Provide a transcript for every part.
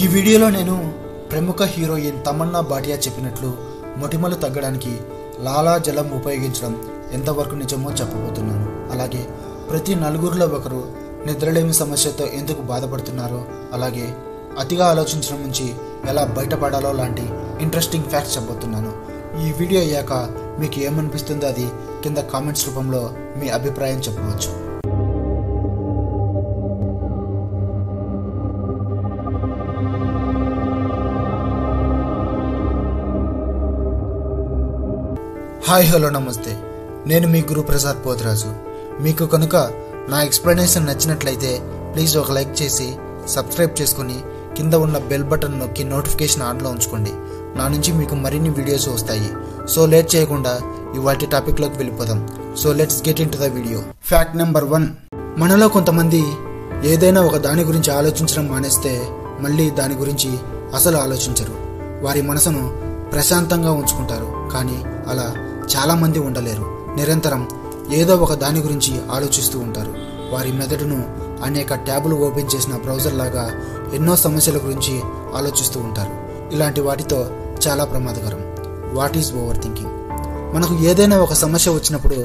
ఈ వీడియోలో నేను ప్రముఖ హీరోయిన్ తమన్నా భాటియా చెప్పినట్లు మొటిమలు తగ్గడానికి లాలా జలం ఉపయోగించడం ఎంతవరకు నిజమో చెప్పబోతున్నాను. అలాగే ప్రతి నలుగురిలో ఒకరు నిద్రలేమి సమస్యతో ఎందుకు బాధపడుతున్నారో, అలాగే అతిగా ఆలోచించడం నుంచి ఎలా బయటపడాలో లాంటి ఇంట్రెస్టింగ్ ఫ్యాక్ట్స్ చెప్పబోతున్నాను. ఈ వీడియో అయ్యాక మీకు ఏమనిపిస్తుందో అది కింద కామెంట్స్ రూపంలో మీ అభిప్రాయం చెప్పవచ్చు. హాయ్ హలో నమస్తే, నేను మీ గురుప్రసాద్ పోతరాజు. మీకు కనుక నా ఎక్స్ప్లెనేషన్ నచ్చినట్లయితే ప్లీజ్ ఒక లైక్ చేసి సబ్స్క్రైబ్ చేసుకుని కింద ఉన్న బెల్ బటన్ నొక్కి నోటిఫికేషన్ ఆన్లో ఉంచుకోండి. నా నుంచి మీకు మరిన్ని వీడియోస్ వస్తాయి. సో లేట్ చేయకుండా ఇవాటి టాపిక్లోకి వెళ్ళిపోదాం. So let's get in to the video. Fact number 1, మనలో కొంతమంది ఏదైనా ఒక దాని గురించి ఆలోచించడం మానేస్తే మళ్ళీ దాని గురించి అసలు ఆలోచించరు. వారి మనసును ప్రశాంతంగా ఉంచుకుంటారు. కానీ అలా చాలామంది ఉండలేరు. నిరంతరం ఏదో ఒక దాని గురించి ఆలోచిస్తూ ఉంటారు. వారి మెదడును అనేక ట్యాబులు ఓపెన్ చేసిన బ్రౌజర్ లాగా ఎన్నో సమస్యల గురించి ఆలోచిస్తూ ఉంటారు. ఇలాంటి వాటితో చాలా ప్రమాదకరం. What is over thinking? మనకు ఏదైనా ఒక సమస్య వచ్చినప్పుడు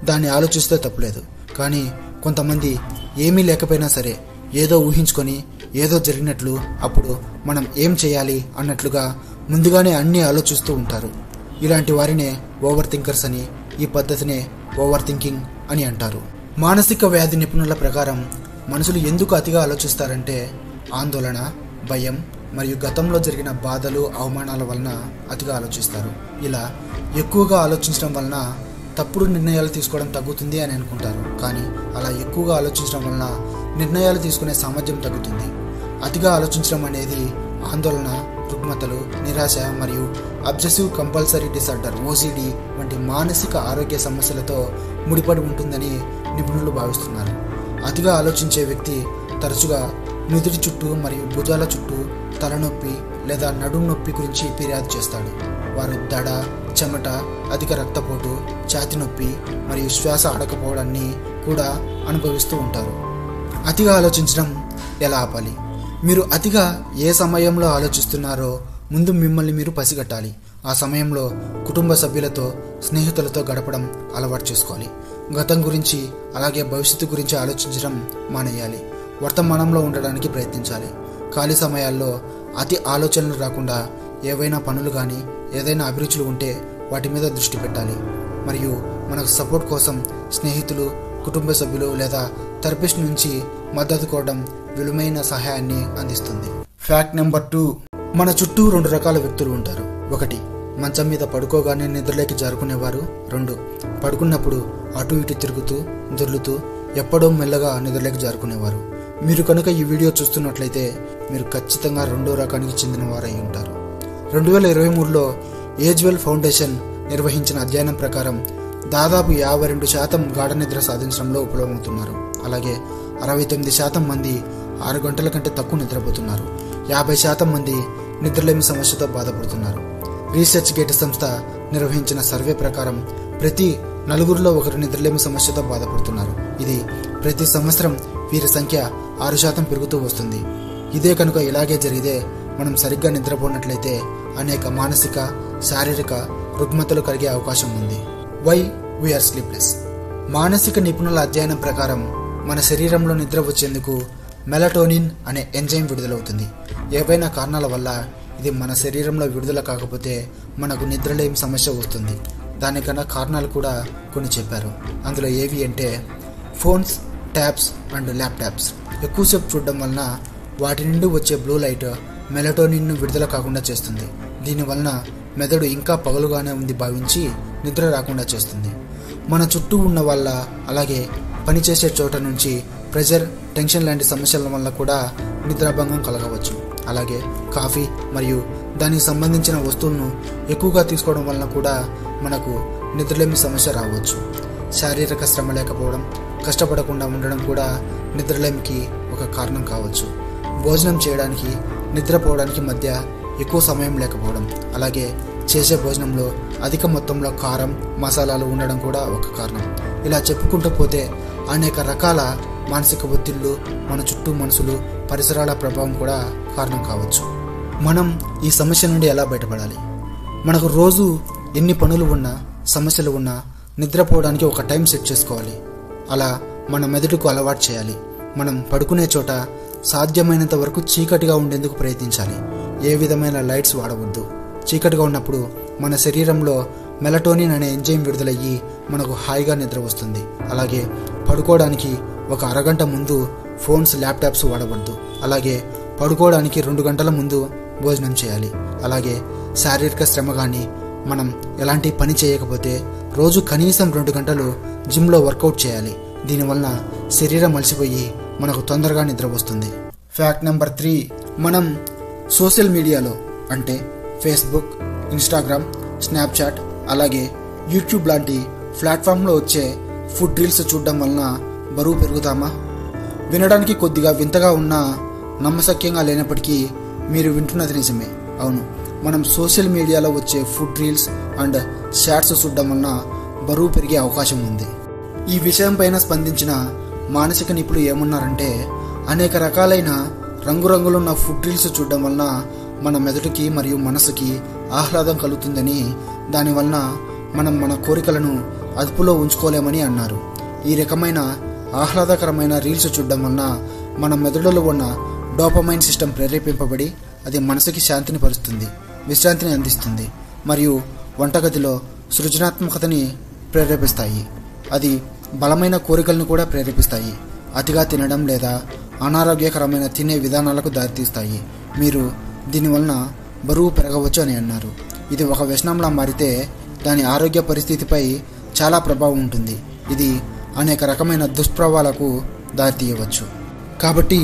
దాన్ని ఆలోచిస్తే తప్పులేదు. కానీ కొంతమంది ఏమీ లేకపోయినా సరే ఏదో ఊహించుకొని ఏదో జరిగినట్లు అప్పుడు మనం ఏం చేయాలి అన్నట్లుగా ముందుగానే అన్నీ ఆలోచిస్తూ ఉంటారు. ఇలాంటి వారినే ఓవర్ థింకర్స్ అని, ఈ పద్ధతినే ఓవర్ థింకింగ్ అని అంటారు. మానసిక వ్యాధి నిపుణుల ప్రకారం మనుషులు ఎందుకు అతిగా ఆలోచిస్తారంటే ఆందోళన, భయం మరియు గతంలో జరిగిన బాధలు, అవమానాల వలన అతిగా ఆలోచిస్తారు. ఇలా ఎక్కువగా ఆలోచించడం వలన తప్పుడు నిర్ణయాలు తీసుకోవడం తగ్గుతుంది అని అనుకుంటారు. కానీ అలా ఎక్కువగా ఆలోచించడం వలన నిర్ణయాలు తీసుకునే సామర్థ్యం తగ్గుతుంది. అతిగా ఆలోచించడం అనేది ఆందోళన, రుగ్మతలు, నిరాశ మరియు అబ్సెసివ్ కంపల్సరీ డిసార్డర్ OCD వంటి మానసిక ఆరోగ్య సమస్యలతో ముడిపడి ఉంటుందని నిపుణులు భావిస్తున్నారు. అతిగా ఆలోచించే వ్యక్తి తరచుగా నుదుటి చుట్టూ మరియు భుజాల చుట్టూ తలనొప్పి లేదా నడుము నొప్పి గురించి ఫిర్యాదు చేస్తాడు. వారు దడ, చెమట, అధిక రక్తపోటు, ఛాతీ నొప్పి మరియు శ్వాస ఆడకపోవడాన్ని కూడా అనుభవిస్తూ ఉంటారు. అతిగా ఆలోచించడం ఎలా ఆపాలి? మీరు అతిగా ఏ సమయంలో ఆలోచిస్తున్నారో ముందు మిమ్మల్ని మీరు పసిగట్టాలి. ఆ సమయంలో కుటుంబ సభ్యులతో, స్నేహితులతో గడపడం అలవాటు చేసుకోవాలి. గతం గురించి అలాగే భవిష్యత్తు గురించి ఆలోచించడం మానేయాలి. వర్తమానంలో ఉండడానికి ప్రయత్నించాలి. ఖాళీ సమయాల్లో అతి ఆలోచనలు రాకుండా ఏవైనా పనులు కానీ ఏదైనా అభిరుచులు ఉంటే వాటి మీద దృష్టి పెట్టాలి. మరియు మనకు సపోర్ట్ కోసం స్నేహితులు, కుటుంబ సభ్యులు లేదా థెరపిస్ట్ నుంచి మద్దతు కోరడం విలువైన సహాయాన్ని అందిస్తుంది. ఫ్యాక్ట్ నెంబర్ 2, మన చుట్టూ 2 రకాల వ్యక్తులు ఉంటారు. 1, మంచం మీద పడుకోగానే నిద్రలోకి జారుకునేవారు. 2, పడుకున్నప్పుడు అటు ఇటు తిరుగుతూ దొర్లుతూ ఎప్పుడో మెల్లగా నిద్రలోకి జారుకునేవారు. మీరు కనుక ఈ వీడియో చూస్తున్నట్లయితే మీరు ఖచ్చితంగా 2వ రకానికి చెందిన వారై ఉంటారు. 2023లో ఏజ్వెల్ ఫౌండేషన్ నిర్వహించిన అధ్యయనం ప్రకారం దాదాపు 52% గాఢ నిద్ర సాధించడంలో విఫలమవుతున్నారు. అలాగే 69% మంది 6 గంటల కంటే తక్కువ నిద్రపోతున్నారు. 50% మంది నిద్రలేమి సమస్యతో బాధపడుతున్నారు. రీసెర్చ్ గేట్ సంస్థ నిర్వహించిన సర్వే ప్రకారం ప్రతి 4గురిలో ఒకరు నిద్రలేమి సమస్యతో బాధపడుతున్నారు. ఇది ప్రతి సంవత్సరం వీరి సంఖ్య 6% పెరుగుతూ వస్తుంది. ఇదే కనుక ఇలాగే జరిగితే మనం సరిగ్గా నిద్రపోయినట్లయితే అనేక మానసిక, శారీరక రుగ్మతలు కలిగే అవకాశం ఉంది. Why we are sleepless? మానసిక నిపుణుల అధ్యయనం ప్రకారం మన శరీరంలో నిద్ర వచ్చేందుకు మెలటోనిన్ అనే ఎంజైమ్ విడుదలవుతుంది. ఏవైనా కారణాల వల్ల ఇది మన శరీరంలో విడుదల కాకపోతే మనకు నిద్రలేమి సమస్య వస్తుంది. దానికన్నా కారణాలు కూడా కొన్ని చెప్పారు. అందులో ఏవి అంటే ఫోన్స్, ట్యాబ్స్ అండ్ ల్యాప్టాప్స్. ఎక్కువసేపు చూడడం వలన వాటి నుండి వచ్చే బ్లూ లైట్ మెలటోనిన్ను విడుదల కాకుండా చేస్తుంది. దీనివలన మెదడు ఇంకా పగలుగానే ఉంది భావించి నిద్ర రాకుండా చేస్తుంది. మన చుట్టూ ఉన్న వాళ్ళ అలాగే పనిచేసే చోట నుంచి ప్రెషర్, టెన్షన్ లాంటి సమస్యల వల్ల కూడా నిద్రాభంగం కలగవచ్చు. అలాగే కాఫీ మరియు దానికి సంబంధించిన వస్తువులను ఎక్కువగా తీసుకోవడం వలన కూడా మనకు నిద్రలేమి సమస్య రావచ్చు. శారీరక శ్రమ లేకపోవడం, కష్టపడకుండా ఉండడం కూడా నిద్రలేమికి ఒక కారణం కావచ్చు. భోజనం చేయడానికి, నిద్రపోవడానికి మధ్య ఎక్కువ సమయం లేకపోవడం, అలాగే చేసే భోజనంలో అధిక మొత్తంలో కారం, మసాలాలు ఉండడం కూడా ఒక కారణం. ఇలా చెప్పుకుంటూ పోతే అనేక రకాల మానసిక ఒత్తిళ్లు, మన చుట్టూ మనుషులు, పరిసరాల ప్రభావం కూడా కారణం కావచ్చు. మనం ఈ సమస్య నుండి ఎలా బయటపడాలి? మనకు రోజు ఎన్ని పనులు ఉన్నా, సమస్యలు ఉన్నా నిద్రపోవడానికి ఒక టైం సెట్ చేసుకోవాలి. అలా మన మెదడుకు అలవాటు చేయాలి. మనం పడుకునే చోట సాధ్యమైనంత వరకు చీకటిగా ఉండేందుకు ప్రయత్నించాలి. ఏ విధమైన లైట్స్ వాడవద్దు. చీకటిగా ఉన్నప్పుడు మన శరీరంలో మెలటోనిన్ అనే ఎంజైమ్ విడుదలయ్యి మనకు హాయిగా నిద్ర వస్తుంది. అలాగే పడుకోవడానికి ఒక అరగంట ముందు ఫోన్స్, ల్యాప్టాప్స్ వాడవద్దు. అలాగే పడుకోవడానికి 2 గంటల ముందు భోజనం చేయాలి. అలాగే శారీరక శ్రమ కానీ, మనం ఎలాంటి పని చేయకపోతే రోజు కనీసం 2 గంటలు జిమ్లో వర్కౌట్ చేయాలి. దీనివల్ల శరీరం అలసిపోయి మనకు తొందరగా నిద్ర వస్తుంది. ఫ్యాక్ట్ నెంబర్ 3, మనం సోషల్ మీడియాలో అంటే ఫేస్బుక్, ఇన్స్టాగ్రామ్, స్నాప్చాట్, అలాగే యూట్యూబ్ లాంటి ప్లాట్ఫామ్లో వచ్చే ఫుడ్ రీల్స్ చూడడం వలన బరువు పెరుగుతామా? వినడానికి కొద్దిగా వింతగా ఉన్నా నమ్మశక్యంగా లేనప్పటికీ మీరు వింటున్నది నిజమే. అవును, మనం సోషల్ మీడియాలో వచ్చే ఫుడ్ రీల్స్ అండ్ షార్ట్స్ చూడడం వలన బరువు పెరిగే అవకాశం ఉంది. ఈ విషయం పైన స్పందించిన మానసిక నిపుణులు ఏమన్నారంటే, అనేక రకాలైన రంగురంగులున్న ఫుడ్ రీల్స్ చూడడం వలన మన మెదడుకి మరియు మనసుకి ఆహ్లాదం కలుగుతుందని, దానివలన మనం మన కోరికలను అదుపులో ఉంచుకోలేమని అన్నారు. ఈ రకమైన ఆహ్లాదకరమైన రీల్స్ చూడడం వలన మన మెదడులో ఉన్న డోపమైన్ సిస్టమ్ ప్రేరేపింపబడి అది మనసుకి శాంతిని పరుస్తుంది, విశ్రాంతిని అందిస్తుంది మరియు వంటగదిలో సృజనాత్మకతని ప్రేరేపిస్తాయి. అది బలమైన కోరికలను కూడా ప్రేరేపిస్తాయి. అతిగా తినడం లేదా అనారోగ్యకరమైన తినే విధానాలకు దారితీస్తాయి. మీరు దీనివలన బరువు పెరగవచ్చు అని అన్నారు. ఇది ఒక వ్యసనంలా మారితే దాని ఆరోగ్య పరిస్థితిపై చాలా ప్రభావం ఉంటుంది. ఇది అనేక రకమైన దుష్ప్రభావాలకు దారితీయవచ్చు. కాబట్టి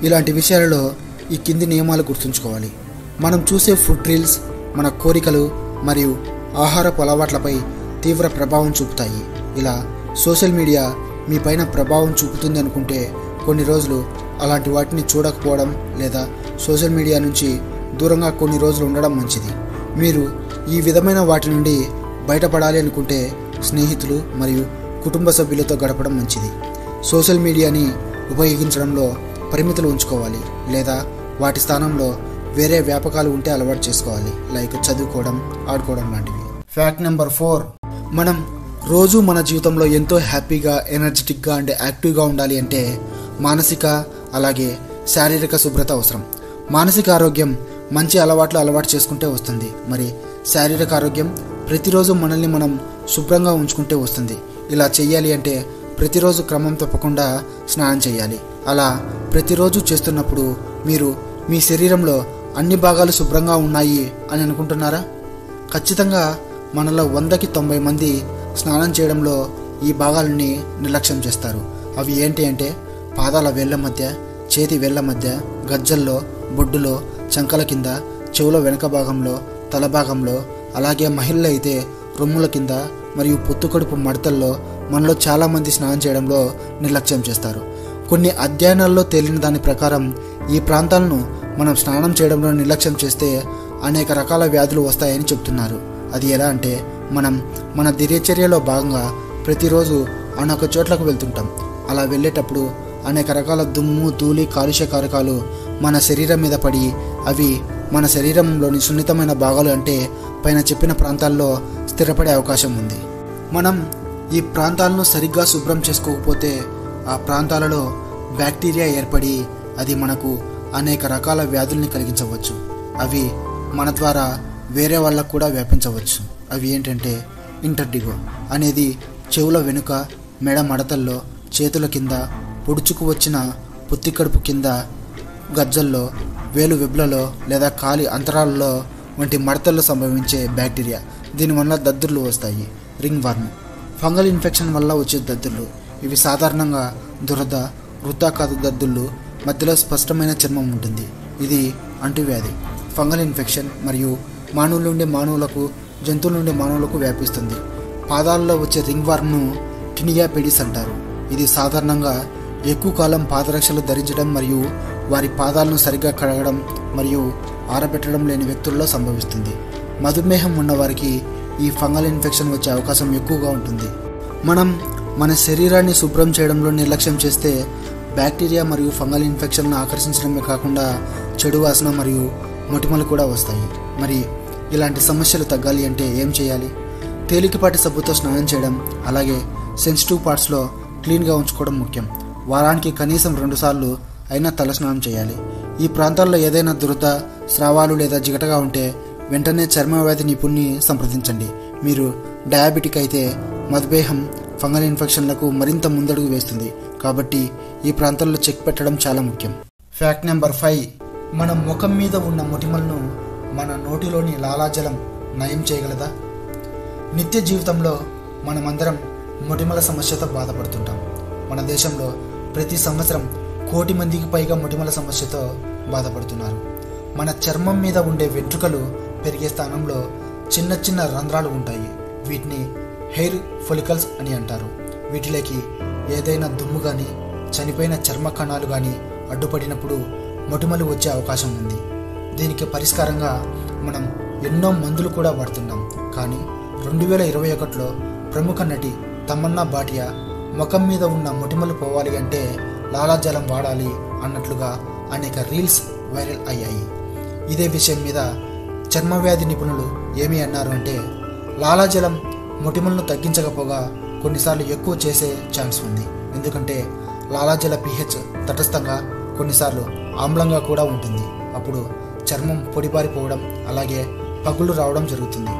ఇలాంటి విషయాలలో ఈ కింది నియమాలు గుర్తుంచుకోవాలి. మనం చూసే ఫుడ్ రీల్స్ మన కోరికలు మరియు ఆహారపు అలవాట్లపై తీవ్ర ప్రభావం చూపుతాయి. ఇలా సోషల్ మీడియా మీ పైన ప్రభావం చూపుతుంది అనుకుంటే కొన్ని రోజులు అలాంటి వాటిని చూడకపోవడం లేదా సోషల్ మీడియా నుంచి దూరంగా కొన్ని రోజులు ఉండడం మంచిది. మీరు ఈ విధమైన వాటి నుండి బయటపడాలి అనుకుంటే స్నేహితులు మరియు కుటుంబ సభ్యులతో గడపడం మంచిది. సోషల్ మీడియాని ఉపయోగించడంలో పరిమితులు ఉంచుకోవాలి లేదా వాటి స్థానంలో వేరే వ్యాపకాలు ఉంటే అలవాటు చేసుకోవాలి, లైక్ చదువుకోవడం, ఆడుకోవడం లాంటివి. ఫ్యాక్ట్ నెంబర్ 4, మనం రోజు మన జీవితంలో ఎంతో హ్యాపీగా, ఎనర్జెటిక్గా అండ్ యాక్టివ్గా ఉండాలి అంటే మానసిక అలాగే శారీరక శుభ్రత అవసరం. మానసిక ఆరోగ్యం మంచి అలవాటు చేసుకుంటే వస్తుంది. మరి శారీరక ఆరోగ్యం ప్రతిరోజు మనల్ని మనం శుభ్రంగా ఉంచుకుంటే వస్తుంది. ఇలా చెయ్యాలి అంటే ప్రతిరోజు క్రమం తప్పకుండా స్నానం చేయాలి. అలా ప్రతిరోజు చేస్తున్నప్పుడు మీరు మీ శరీరంలో అన్ని భాగాలు శుభ్రంగా ఉన్నాయి అని అనుకుంటున్నారా? ఖచ్చితంగా మనలో 100కి 90 మంది స్నానం చేయడంలో ఈ భాగాలని నిర్లక్ష్యం చేస్తారు. అవి ఏంటి అంటే పాదాల వేళ్ల మధ్య, చేతి వేళ్ల మధ్య, గజ్జల్లో, బొడ్డులో, చంకల కింద, చెవుల వెనక భాగంలో, తల భాగంలో, అలాగే మహిళలు అయితే రొమ్ముల కింద మరియు పొత్తుకడుపు మడతల్లో మనలో చాలామంది స్నానం చేయడంలో నిర్లక్ష్యం చేస్తారు. కొన్ని అధ్యయనాల్లో తేలిన దాని ప్రకారం ఈ ప్రాంతాలను మనం స్నానం చేయడంలో నిర్లక్ష్యం చేస్తే అనేక రకాల వ్యాధులు వస్తాయని చెప్తున్నారు. అది ఎలా అంటే మనం మన దినచర్యలో భాగంగా ప్రతిరోజు అనేక చోట్లకు వెళ్తుంటాం. అలా వెళ్ళేటప్పుడు అనేక రకాల దుమ్ము, ధూళి, కాలుష్య కారకాలు మన శరీరం మీద పడి అవి మన శరీరంలోని సున్నితమైన భాగాలు అంటే పైన చెప్పిన ప్రాంతాల్లో స్థిరపడే అవకాశం ఉంది. మనం ఈ ప్రాంతాలను సరిగ్గా శుభ్రం చేసుకోకపోతే ఆ ప్రాంతాలలో బ్యాక్టీరియా ఏర్పడి అది మనకు అనేక రకాల వ్యాధుల్ని కలిగించవచ్చు. అవి మన ద్వారా వేరే వాళ్ళకు కూడా వ్యాపించవచ్చు. అవి ఏంటంటే ఇంటర్డిగో అనేది చెవుల వెనుక, మెడ మడతల్లో, చేతుల కింద, పొడుచుకు వచ్చిన పొత్తి కడుపు కింద, గజ్జల్లో, వేలు వెబ్లలో లేదా కాలి అంతరాలలో వంటి మడతల్లో సంభవించే బ్యాక్టీరియా. దీనివల్ల దద్దుర్లు వస్తాయి. రింగ్ వర్మ్, ఫంగల్ ఇన్ఫెక్షన్ వల్ల వచ్చే దద్దుర్లు. ఇవి సాధారణంగా దురద, వృత్తాకార దద్దుర్లు, మధ్యలో స్పష్టమైన చర్మం ఉంటుంది. ఇది అంటువ్యాధి. ఫంగల్ ఇన్ఫెక్షన్ మరియు మానవుల నుండి మానవులకు, జంతువుల నుండి మానవులకు వ్యాపిస్తుంది. పాదాలలో వచ్చే రింగ్ వర్మ్ను టినియా పెడిస్ అంటారు. ఇది సాధారణంగా ఎక్కువ కాలం పాదరక్షలు ధరించడం మరియు వారి పాదాలను సరిగ్గా కడగడం మరియు ఆరబెట్టడం లేని వ్యక్తుల్లో సంభవిస్తుంది. మధుమేహం ఉన్నవారికి ఈ ఫంగల్ ఇన్ఫెక్షన్ వచ్చే అవకాశం ఎక్కువగా ఉంటుంది. మనం మన శరీరాన్ని శుభ్రం చేయడంలో నిర్లక్ష్యం చేస్తే బ్యాక్టీరియా మరియు ఫంగల్ ఇన్ఫెక్షన్ను ఆకర్షించడమే కాకుండా చెడు వాసన మరియు మొటిమలు కూడా వస్తాయి. మరి ఇలాంటి సమస్యలు తగ్గాలి అంటే ఏం చేయాలి? తేలికపాటి సబ్బుతో స్నానం చేయడం, అలాగే సెన్సిటివ్ పార్ట్స్లో క్లీన్గా ఉంచుకోవడం ముఖ్యం. వారానికి కనీసం 2 సార్లు అయినా తల స్నానం చేయాలి. ఈ ప్రాంతాల్లో ఏదైనా దురద, స్రావాలు లేదా జిగటగా ఉంటే వెంటనే చర్మ వ్యాధి నిపుణుని సంప్రదించండి. మీరు డయాబెటిక్ అయితే మధుమేహం ఫంగల్ ఇన్ఫెక్షన్లకు మరింత ముందడుగు వేస్తుంది. కాబట్టి ఈ ప్రాంతాల్లో చెక్ పెట్టడం చాలా ముఖ్యం. Fact number 5. మన ముఖం మీద ఉన్న మొటిమలను మన నోటిలోని లాలాజలం నయం చేయగలదా? నిత్య జీవితంలో మనమందరం మొటిమల సమస్యతో బాధపడుతుంటాం. మన దేశంలో ప్రతి సంవత్సరం 1 కోటి మందికి పైగా మొటిమల సమస్యతో బాధపడుతున్నారు. మన చర్మం మీద ఉండే వెంట్రుకలు పెరిగే స్థానంలో చిన్న చిన్న రంధ్రాలు ఉంటాయి. వీటిని హెయిర్ ఫొలికల్స్ అని అంటారు. వీటిలోకి ఏదైనా దుమ్ము కానీ చనిపోయిన చర్మ కణాలు కానీ అడ్డుపడినప్పుడు మొటిమలు వచ్చే అవకాశం ఉంది. దీనికి పరిష్కారంగా మనం ఎన్నో మందులు కూడా వాడుతున్నాం. కానీ 2021లో ప్రముఖ నటి తమన్నా భాటియా ముఖం మీద ఉన్న మొటిమలు పోవాలి అంటే లాలాజలం వాడాలి అన్నట్లుగా అనేక రీల్స్ వైరల్ అయ్యాయి. ఇదే విషయం మీద చర్మవ్యాధి నిపుణులు ఏమి అన్నారు అంటే, లాలాజలం మొటిమలను తగ్గించకపోగా కొన్నిసార్లు ఎక్కువ చేసే ఛాన్స్ ఉంది. ఎందుకంటే లాలాజల pH తటస్థంగా, కొన్నిసార్లు ఆమ్లంగా కూడా ఉంటుంది. అప్పుడు చర్మం పొడిపారిపోవడం, అలాగే పగుళ్ళు రావడం జరుగుతుంది.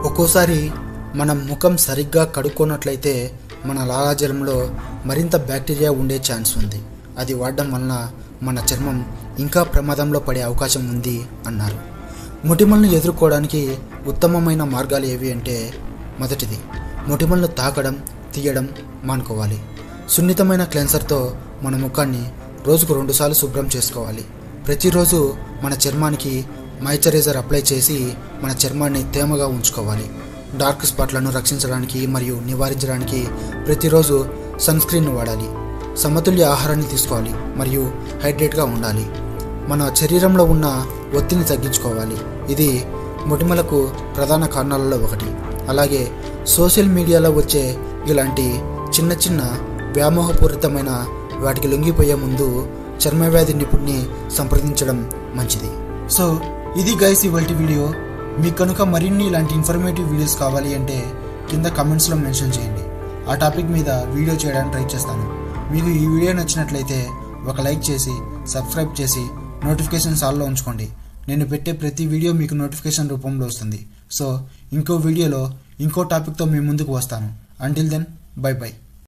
ఒక్కోసారి మనం ముఖం సరిగ్గా కడుక్కోనట్లయితే మన లాలాజలంలో మరింత బ్యాక్టీరియా ఉండే ఛాన్స్ ఉంది. అది వాడడం వలన మన చర్మం ఇంకా ప్రమాదంలో పడే అవకాశం ఉంది అన్నారు. మొటిమలను ఎదుర్కోవడానికి ఉత్తమమైన మార్గాలు ఏవి అంటే, మొదటిది, మొటిమలను తాకడం, తీయడం మానుకోవాలి. సున్నితమైన క్లెన్సర్తో మన ముఖాన్ని రోజుకు 2 సార్లు శుభ్రం చేసుకోవాలి. ప్రతిరోజు మన చర్మానికి మాయిశ్చరైజర్ అప్లై చేసి మన చర్మాన్ని తేమగా ఉంచుకోవాలి. డార్క్ స్పాట్లను రక్షించడానికి మరియు నివారించడానికి ప్రతిరోజు సన్ స్క్రీన్ వాడాలి. సమతుల్య ఆహారాన్ని తీసుకోవాలి మరియు హైడ్రేట్గా ఉండాలి. మన శరీరంలో ఉన్న ఒత్తిడిని తగ్గించుకోవాలి. ఇది మొటిమలకు ప్రధాన కారణాలలో ఒకటి. అలాగే సోషల్ మీడియాలో వచ్చే ఇలాంటి చిన్న చిన్న వ్యామోహపూరితమైన వాటికి లొంగిపోయే ముందు చర్మవ్యాధి నిపుణుని సంప్రదించడం మంచిది. సో ఇది గైస్ ఇవాల్టి వీడియో. మీకు కనుక మరిన్ని ఇలాంటి ఇన్ఫర్మేటివ్ వీడియోస్ కావాలి అంటే కింద కమెంట్స్లో మెన్షన్ చేయండి. ఆ టాపిక్ మీద వీడియో చేయడానికి ట్రై చేస్తాను. మీకు ఈ వీడియో నచ్చినట్లయితే ఒక లైక్ చేసి సబ్స్క్రైబ్ చేసి నోటిఫికేషన్స్ ఆల్లో ఉంచుకోండి. నేను పెట్టే ప్రతి వీడియో మీకు నోటిఫికేషన్ రూపంలో వస్తుంది. సో ఇంకో వీడియోలో ఇంకో టాపిక్తో మీ ముందుకు వస్తాను. Until then, bye by.